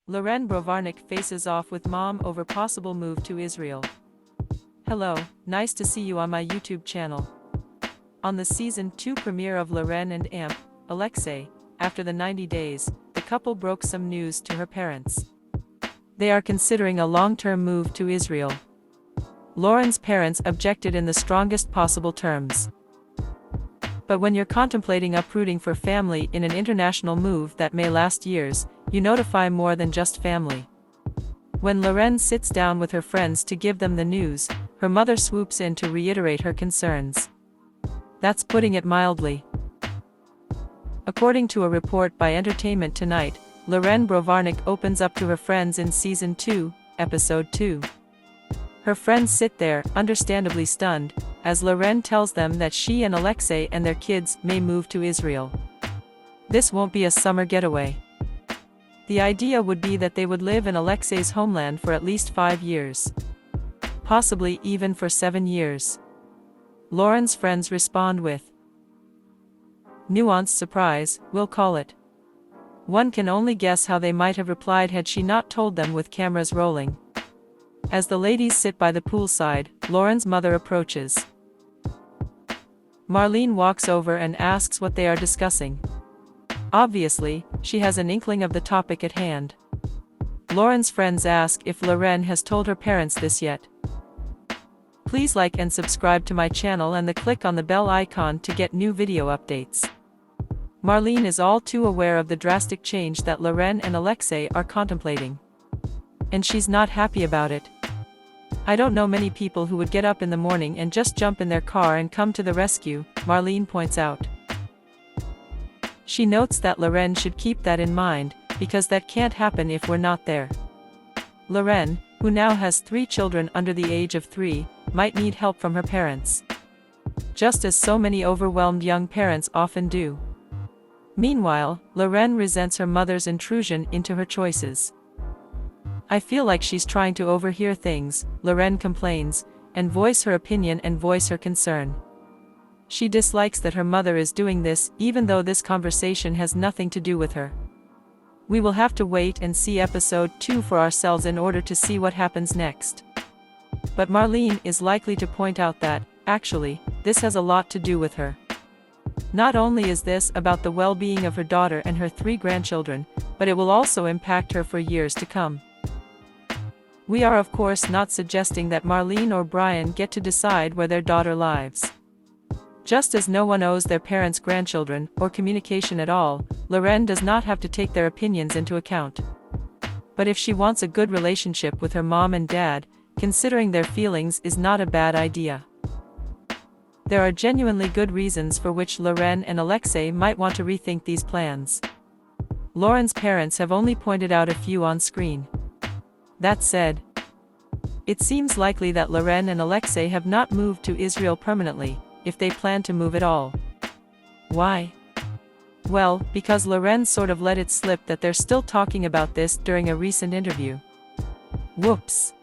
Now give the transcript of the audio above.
Loren Brovarnik faces off with mom over possible move to Israel. Hello, nice to see you on my YouTube channel. On the Season 2 premiere of Loren and Amp, Alexei, after the 90 days, the couple broke some news to her parents. They are considering a long-term move to Israel. Loren's parents objected in the strongest possible terms. But when you're contemplating uprooting for family in an international move that may last years, you notify more than just family. When Loren sits down with her friends to give them the news, her mother swoops in to reiterate her concerns. That's putting it mildly. According to a report by Entertainment Tonight, Loren Brovarnik opens up to her friends in Season 2, Episode 2. Her friends sit there, understandably stunned, as Loren tells them that she and Alexei and their kids may move to Israel. This won't be a summer getaway. The idea would be that they would live in Alexei's homeland for at least 5 years. Possibly even for 7 years. Loren's friends respond with nuanced surprise, we'll call it. One can only guess how they might have replied had she not told them with cameras rolling. As the ladies sit by the poolside, Loren's mother approaches. Marlene walks over and asks what they are discussing. Obviously, she has an inkling of the topic at hand. Loren's friends ask if Loren has told her parents this yet. Please like and subscribe to my channel and click on the bell icon to get new video updates. Marlene is all too aware of the drastic change that Loren and Alexei are contemplating. And she's not happy about it. I don't know many people who would get up in the morning and just jump in their car and come to the rescue, Marlene points out. She notes that Loren should keep that in mind, because that can't happen if we're not there. Loren, who now has 3 children under the age of 3, might need help from her parents. Just as so many overwhelmed young parents often do. Meanwhile, Loren resents her mother's intrusion into her choices. I feel like she's trying to overhear things, Loren complains, and voice her opinion and voice her concern. She dislikes that her mother is doing this, even though this conversation has nothing to do with her. We will have to wait and see Episode 2 for ourselves in order to see what happens next. But Marlene is likely to point out that, actually, this has a lot to do with her. Not only is this about the well-being of her daughter and her 3 grandchildren, but it will also impact her for years to come. We are of course not suggesting that Marlene or Brian get to decide where their daughter lives. Just as no one owes their parents grandchildren, or communication at all, Loren does not have to take their opinions into account. But if she wants a good relationship with her mom and dad, considering their feelings is not a bad idea. There are genuinely good reasons for which Loren and Alexei might want to rethink these plans. Loren's parents have only pointed out a few on screen. That said, it seems likely that Loren and Alexei have not moved to Israel permanently, if they plan to move at all. Why? Well, because Loren sort of let it slip that they're still talking about this during a recent interview. Whoops.